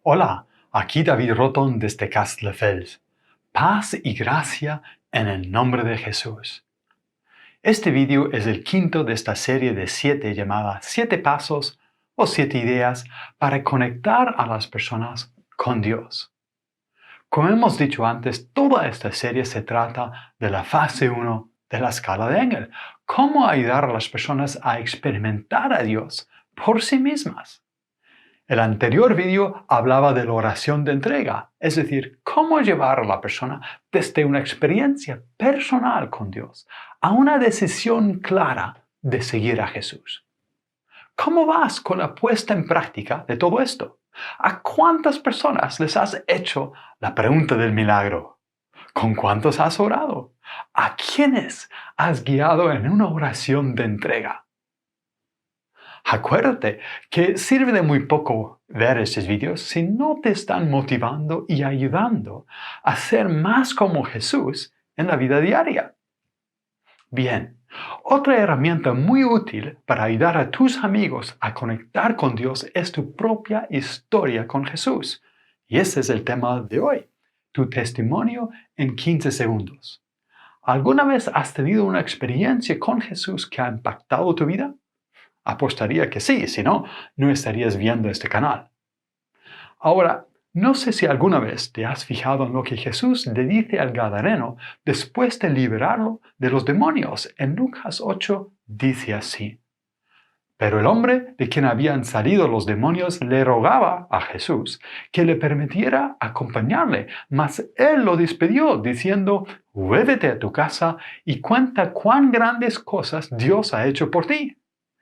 Hola, aquí David Roton desde Castelldefels. Paz y gracia en el nombre de Jesús. Este vídeo es el quinto de esta serie de 7 llamada 7 pasos o 7 ideas para conectar a las personas con Dios. Como hemos dicho antes, toda esta serie se trata de la fase 1 de la escala de Engel. Cómo ayudar a las personas a experimentar a Dios por sí mismas. El anterior vídeo hablaba de la oración de entrega, es decir, cómo llevar a la persona desde una experiencia personal con Dios a una decisión clara de seguir a Jesús. ¿Cómo vas con la puesta en práctica de todo esto? ¿A cuántas personas les has hecho la pregunta del milagro? ¿Con cuántos has orado? ¿A quiénes has guiado en una oración de entrega? Acuérdate que sirve de muy poco ver estos vídeos si no te están motivando y ayudando a ser más como Jesús en la vida diaria. Bien, otra herramienta muy útil para ayudar a tus amigos a conectar con Dios es tu propia historia con Jesús. Y ese es el tema de hoy, tu testimonio en 15 segundos. ¿Alguna vez has tenido una experiencia con Jesús que ha impactado tu vida? Apostaría que sí, si no, no estarías viendo este canal. Ahora, no sé si alguna vez te has fijado en lo que Jesús le dice al Gadareno después de liberarlo de los demonios. En Lucas 8 dice así: Pero el hombre de quien habían salido los demonios le rogaba a Jesús que le permitiera acompañarle, mas él lo despidió diciendo: Vuélvete a tu casa y cuenta cuán grandes cosas Dios ha hecho por ti.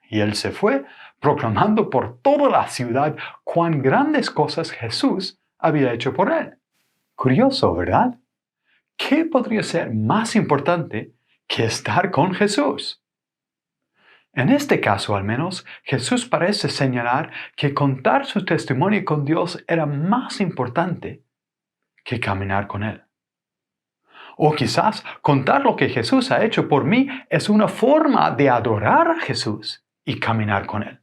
Y él se fue, proclamando por toda la ciudad cuán grandes cosas Jesús había hecho por él. Curioso, ¿verdad? ¿Qué podría ser más importante que estar con Jesús? En este caso, al menos, Jesús parece señalar que contar su testimonio con Dios era más importante que caminar con Él. O quizás contar lo que Jesús ha hecho por mí es una forma de adorar a Jesús y caminar con Él.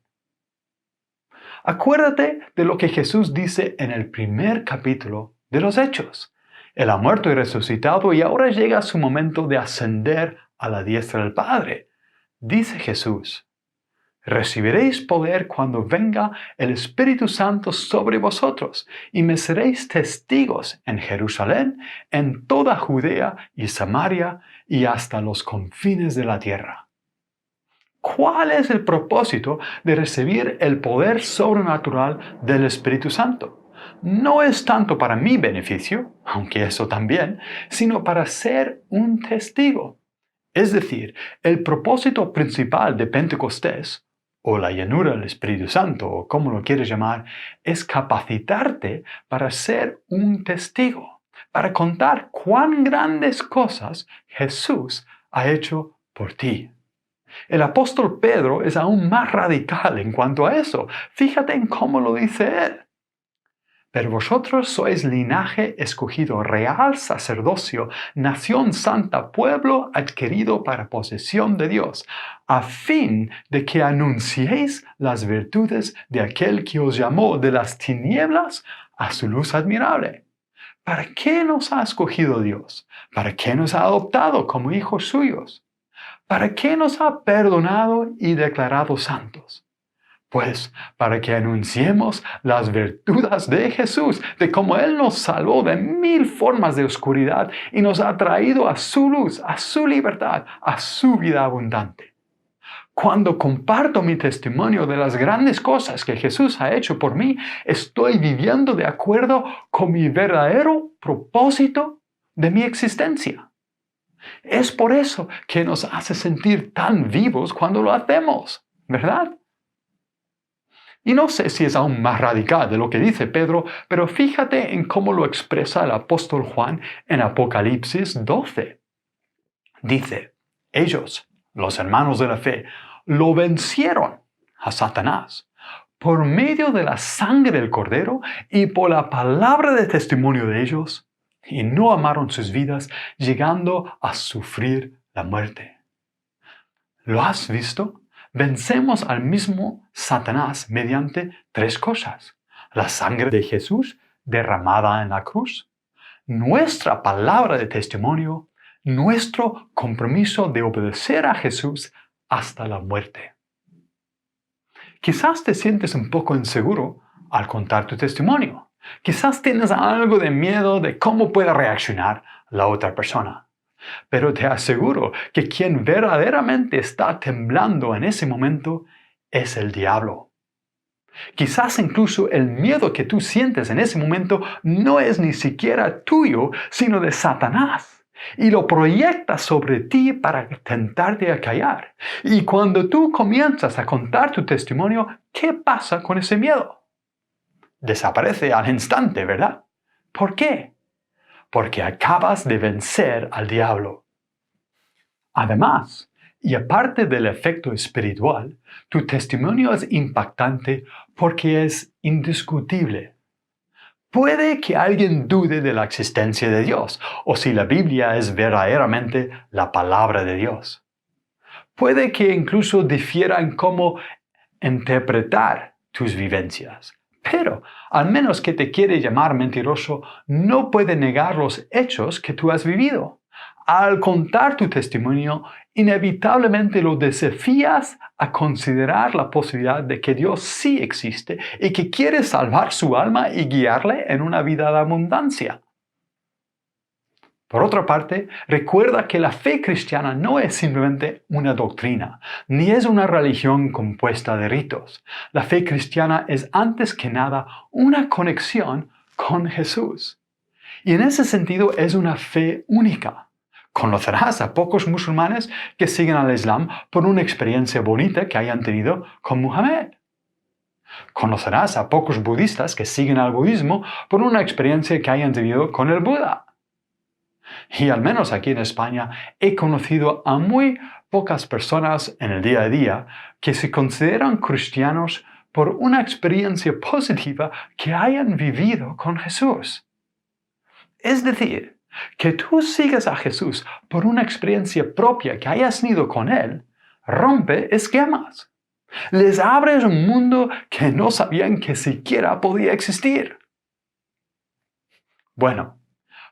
Acuérdate de lo que Jesús dice en el primer capítulo de los Hechos. Él ha muerto y resucitado y ahora llega su momento de ascender a la diestra del Padre. Dice Jesús: Recibiréis poder cuando venga el Espíritu Santo sobre vosotros, y me seréis testigos en Jerusalén, en toda Judea y Samaria, y hasta los confines de la tierra. ¿Cuál es el propósito de recibir el poder sobrenatural del Espíritu Santo? No es tanto para mi beneficio, aunque eso también, sino para ser un testigo. Es decir, el propósito principal de Pentecostés, o la llenura del Espíritu Santo, o como lo quieres llamar, es capacitarte para ser un testigo, para contar cuán grandes cosas Jesús ha hecho por ti. El apóstol Pedro es aún más radical en cuanto a eso. Fíjate en cómo lo dice él. Pero vosotros sois linaje escogido, real sacerdocio, nación santa, pueblo adquirido para posesión de Dios, a fin de que anunciéis las virtudes de aquel que os llamó de las tinieblas a su luz admirable. ¿Para qué nos ha escogido Dios? ¿Para qué nos ha adoptado como hijos suyos? ¿Para qué nos ha perdonado y declarado santos? Pues para que anunciemos las virtudes de Jesús, de cómo Él nos salvó de 1000 formas de oscuridad y nos ha traído a su luz, a su libertad, a su vida abundante. Cuando comparto mi testimonio de las grandes cosas que Jesús ha hecho por mí, estoy viviendo de acuerdo con mi verdadero propósito de mi existencia. Es por eso que nos hace sentir tan vivos cuando lo hacemos, ¿verdad? Y no sé si es aún más radical de lo que dice Pedro, pero fíjate en cómo lo expresa el apóstol Juan en Apocalipsis 12. Dice: ellos, los hermanos de la fe, lo vencieron a Satanás por medio de la sangre del Cordero y por la palabra de testimonio de ellos, y no amaron sus vidas, llegando a sufrir la muerte. ¿Lo has visto? Vencemos al mismo Satanás mediante 3 cosas. la sangre de Jesús derramada en la cruz, nuestra palabra de testimonio, nuestro compromiso de obedecer a Jesús hasta la muerte. Quizás te sientes un poco inseguro al contar tu testimonio. Quizás tienes algo de miedo de cómo pueda reaccionar la otra persona. Pero te aseguro que quien verdaderamente está temblando en ese momento es el diablo. Quizás incluso el miedo que tú sientes en ese momento no es ni siquiera tuyo, sino de Satanás. Y lo proyecta sobre ti para tentarte a callar. Y cuando tú comienzas a contar tu testimonio, ¿qué pasa con ese miedo? Desaparece al instante, ¿verdad? ¿Por qué? Porque acabas de vencer al diablo. Además, y aparte del efecto espiritual, tu testimonio es impactante porque es indiscutible. Puede que alguien dude de la existencia de Dios o si la Biblia es verdaderamente la palabra de Dios. Puede que incluso difiera en cómo interpretar tus vivencias. Pero, al menos que te quiere llamar mentiroso, no puede negar los hechos que tú has vivido. Al contar tu testimonio, inevitablemente lo desafías a considerar la posibilidad de que Dios sí existe y que quiere salvar su alma y guiarle en una vida de abundancia. Por otra parte, recuerda que la fe cristiana no es simplemente una doctrina, ni es una religión compuesta de ritos. La fe cristiana es antes que nada una conexión con Jesús. Y en ese sentido es una fe única. Conocerás a pocos musulmanes que siguen al Islam por una experiencia bonita que hayan tenido con Muhammad. Conocerás a pocos budistas que siguen al budismo por una experiencia que hayan tenido con el Buda. Y al menos aquí en España he conocido a muy pocas personas en el día a día que se consideran cristianos por una experiencia positiva que hayan vivido con Jesús. Es decir, que tú sigas a Jesús por una experiencia propia que hayas tenido con Él, rompe esquemas. Les abres un mundo que no sabían que siquiera podía existir. Bueno,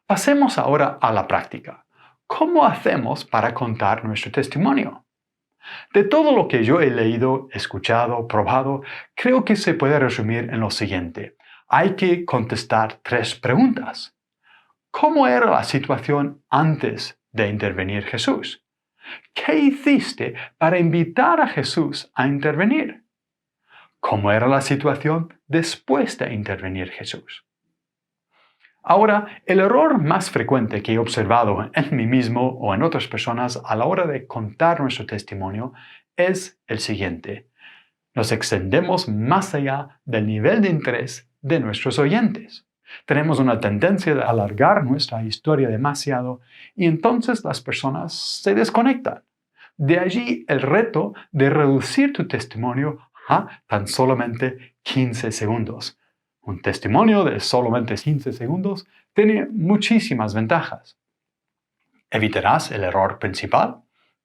pasemos ahora a la práctica. ¿Cómo hacemos para contar nuestro testimonio? De todo lo que yo he leído, escuchado, probado, creo que se puede resumir en lo siguiente. Hay que contestar 3 preguntas. ¿Cómo era la situación antes de intervenir Jesús? ¿Qué hiciste para invitar a Jesús a intervenir? ¿Cómo era la situación después de intervenir Jesús? Ahora, el error más frecuente que he observado en mí mismo o en otras personas a la hora de contar nuestro testimonio es el siguiente. Nos extendemos más allá del nivel de interés de nuestros oyentes. Tenemos una tendencia de alargar nuestra historia demasiado y entonces las personas se desconectan. De allí el reto de reducir tu testimonio a tan solamente 15 segundos. Un testimonio de solamente 15 segundos tiene muchísimas ventajas. Evitarás el error principal,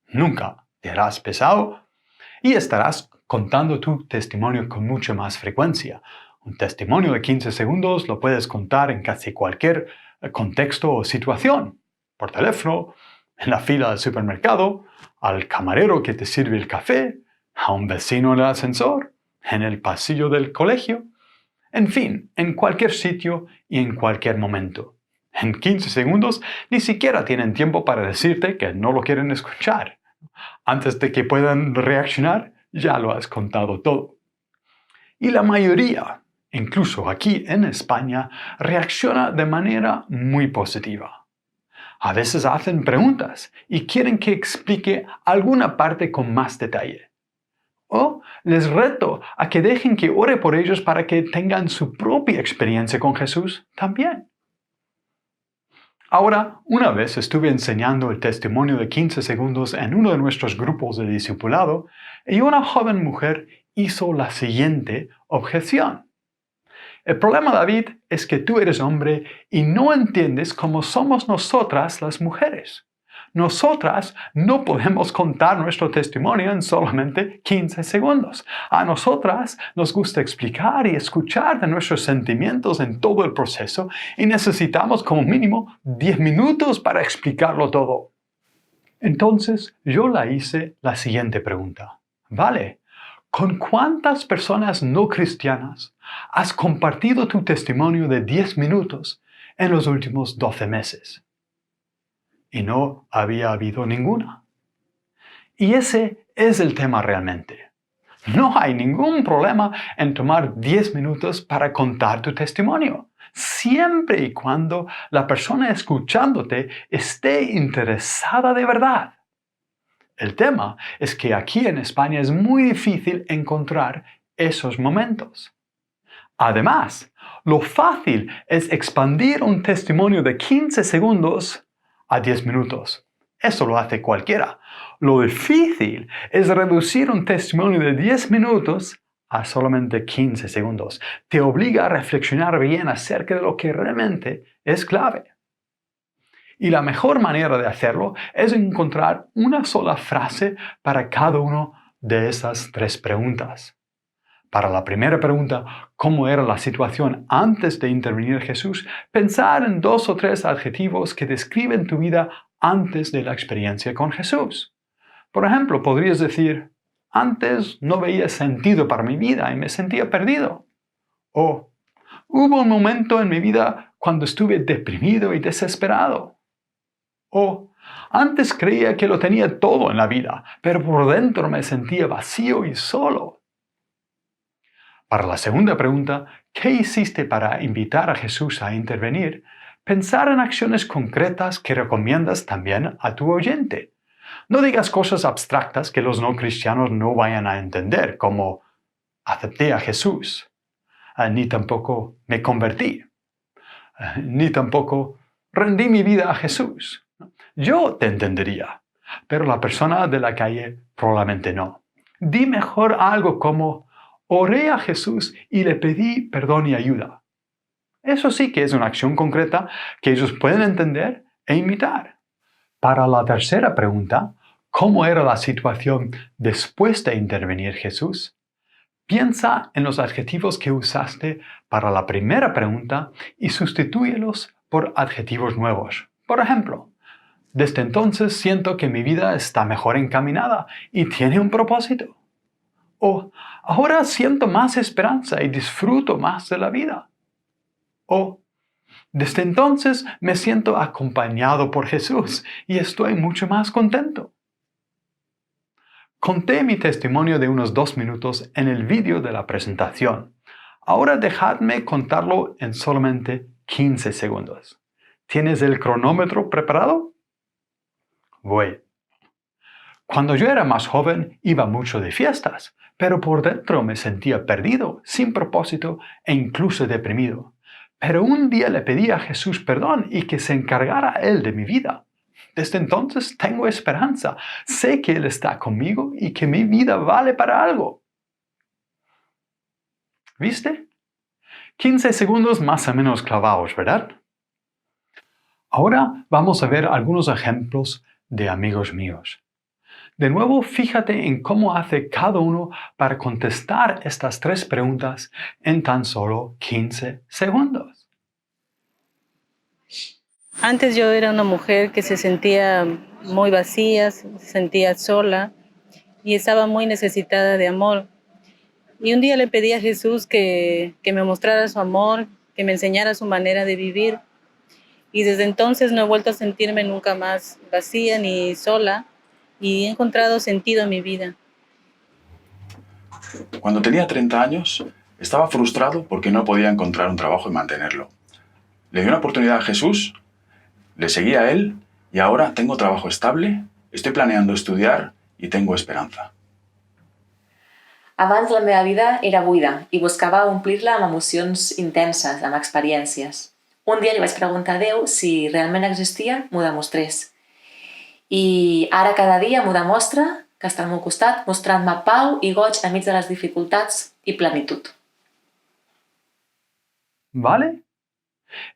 nunca te harás pesado y estarás contando tu testimonio con mucha más frecuencia. Un testimonio de 15 segundos lo puedes contar en casi cualquier contexto o situación. Por teléfono, en la fila del supermercado, al camarero que te sirve el café, a un vecino en el ascensor, en el pasillo del colegio. En fin, en cualquier sitio y en cualquier momento. En 15 segundos ni siquiera tienen tiempo para decirte que no lo quieren escuchar. Antes de que puedan reaccionar, ya lo has contado todo. Y la mayoría, incluso aquí en España, reacciona de manera muy positiva. A veces hacen preguntas y quieren que explique alguna parte con más detalle. O les reto a que dejen que ore por ellos para que tengan su propia experiencia con Jesús también. Ahora, una vez estuve enseñando el testimonio de 15 segundos en uno de nuestros grupos de discipulado y una joven mujer hizo la siguiente objeción. El problema, David, es que tú eres hombre y no entiendes cómo somos nosotras las mujeres. Nosotras no podemos contar nuestro testimonio en solamente 15 segundos. A nosotras nos gusta explicar y escuchar de nuestros sentimientos en todo el proceso y necesitamos como mínimo 10 minutos para explicarlo todo. Entonces yo la hice la siguiente pregunta. Vale, ¿con cuántas personas no cristianas has compartido tu testimonio de 10 minutos en los últimos 12 meses? Y no había habido ninguna. Y ese es el tema realmente. No hay ningún problema en tomar 10 minutos para contar tu testimonio, siempre y cuando la persona escuchándote esté interesada de verdad. El tema es que aquí en España es muy difícil encontrar esos momentos. Además, lo fácil es expandir un testimonio de 15 segundos a 10 minutos. Eso lo hace cualquiera. Lo difícil es reducir un testimonio de 10 minutos a solamente 15 segundos. Te obliga a reflexionar bien acerca de lo que realmente es clave. Y la mejor manera de hacerlo es encontrar una sola frase para cada una de esas 3 preguntas. Para la primera pregunta, ¿cómo era la situación antes de intervenir Jesús? Pensar en 2 o 3 adjetivos que describen tu vida antes de la experiencia con Jesús. Por ejemplo, podrías decir, antes no veía sentido para mi vida y me sentía perdido. O, hubo un momento en mi vida cuando estuve deprimido y desesperado. O, antes creía que lo tenía todo en la vida, pero por dentro me sentía vacío y solo. Para la segunda pregunta, ¿qué hiciste para invitar a Jesús a intervenir? Pensar en acciones concretas que recomiendas también a tu oyente. No digas cosas abstractas que los no cristianos no vayan a entender, como acepté a Jesús, ni tampoco me convertí, ni tampoco rendí mi vida a Jesús. Yo te entendería, pero la persona de la calle probablemente no. Di mejor algo como, oré a Jesús y le pedí perdón y ayuda. Eso sí que es una acción concreta que ellos pueden entender e imitar. Para la tercera pregunta, ¿cómo era la situación después de intervenir Jesús? Piensa en los adjetivos que usaste para la primera pregunta y sustitúyelos por adjetivos nuevos. Por ejemplo, desde entonces siento que mi vida está mejor encaminada y tiene un propósito. O ahora siento más esperanza y disfruto más de la vida. O desde entonces me siento acompañado por Jesús y estoy mucho más contento. Conté mi testimonio de unos 2 minutos en el vídeo de la presentación. Ahora dejadme contarlo en solamente 15 segundos. ¿Tienes el cronómetro preparado? Voy. Cuando yo era más joven iba mucho de fiestas, pero por dentro me sentía perdido, sin propósito e incluso deprimido. Pero un día le pedí a Jesús perdón y que se encargara Él de mi vida. Desde entonces tengo esperanza, sé que Él está conmigo y que mi vida vale para algo. ¿Viste? 15 segundos más o menos clavados, ¿verdad? Ahora vamos a ver algunos ejemplos de amigos míos. De nuevo, fíjate en cómo hace cada uno para contestar estas 3 preguntas en tan solo 15 segundos. Antes yo era una mujer que se sentía muy vacía, se sentía sola y estaba muy necesitada de amor. Y un día le pedí a Jesús que me mostrara su amor, que me enseñara su manera de vivir. Y desde entonces no he vuelto a sentirme nunca más vacía ni sola y he encontrado sentido en mi vida. Cuando tenía 30 años, estaba frustrado porque no podía encontrar un trabajo y mantenerlo. Le di una oportunidad a Jesús, le seguí a Él y ahora tengo trabajo estable, estoy planeando estudiar i tengo esperança. Abans la meva vida era buida i buscava omplir-la amb emocions intenses, amb experiències. Un dia li vaig preguntar a Déu si realment existia, m'ho demostrés. I ara cada dia m'ho demostra, que està al meu costat, mostrant-me pau i goig enmig de les dificultats i plenitud. ¿Vale?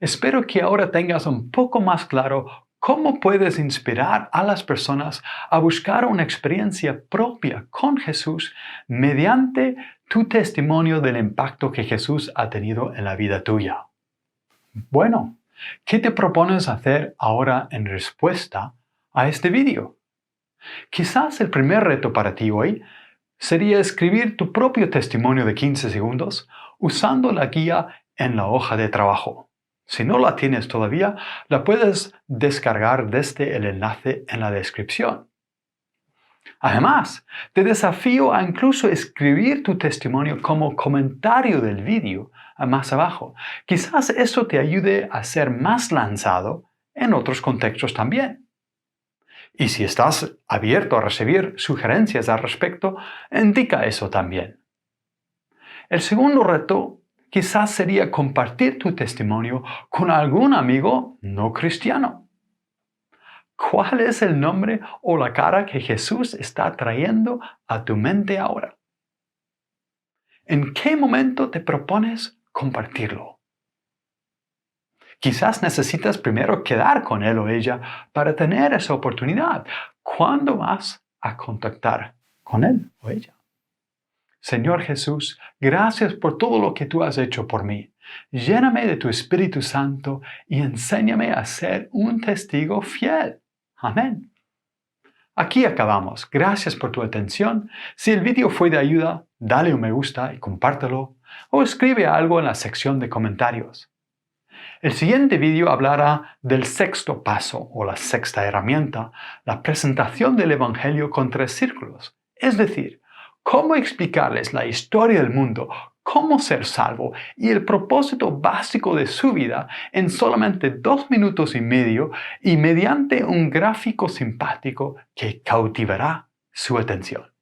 Espero que ahora tengas un poco más claro ¿Cómo puedes inspirar a las personas a buscar una experiencia propia con Jesús mediante tu testimonio del impacto que Jesús ha tenido en la vida tuya? Bueno, ¿qué te propones hacer ahora en respuesta a este vídeo? Quizás el primer reto para ti hoy sería escribir tu propio testimonio de 15 segundos usando la guía en la hoja de trabajo. Si no la tienes todavía, la puedes descargar desde el enlace en la descripción. Además, te desafío a incluso escribir tu testimonio como comentario del vídeo más abajo. Quizás eso te ayude a ser más lanzado en otros contextos también. Y si estás abierto a recibir sugerencias al respecto, indica eso también. El segundo reto quizás sería compartir tu testimonio con algún amigo no cristiano. ¿Cuál es el nombre o la cara que Jesús está trayendo a tu mente ahora? ¿En qué momento te propones compartirlo? Quizás necesitas primero quedar con él o ella para tener esa oportunidad. ¿Cuándo vas a contactar con él o ella? Señor Jesús, gracias por todo lo que tú has hecho por mí. Lléname de tu Espíritu Santo y enséñame a ser un testigo fiel. Amén. Aquí acabamos. Gracias por tu atención. Si el vídeo fue de ayuda, dale un me gusta y compártelo, o escribe algo en la sección de comentarios. El siguiente vídeo hablará del sexto paso o la sexta herramienta, la presentación del Evangelio con 3 círculos, es decir, cómo explicarles la historia del mundo, cómo ser salvo y el propósito básico de su vida en solamente 2 minutos y medio y mediante un gráfico simpático que cautivará su atención.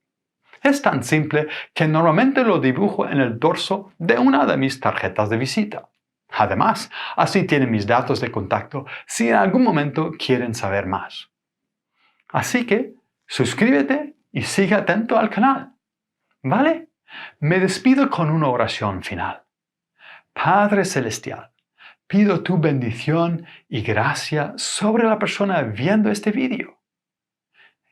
Es tan simple que normalmente lo dibujo en el dorso de una de mis tarjetas de visita. Además, así tienen mis datos de contacto si en algún momento quieren saber más. Así que, suscríbete y sigue atento al canal. ¿Vale? Me despido con una oración final. Padre Celestial, pido tu bendición y gracia sobre la persona viendo este vídeo.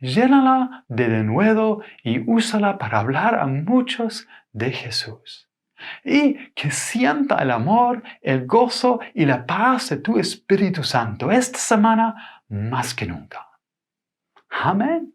Llénala de denuedo y úsala para hablar a muchos de Jesús. Y que sienta el amor, el gozo y la paz de tu Espíritu Santo esta semana más que nunca. Amén.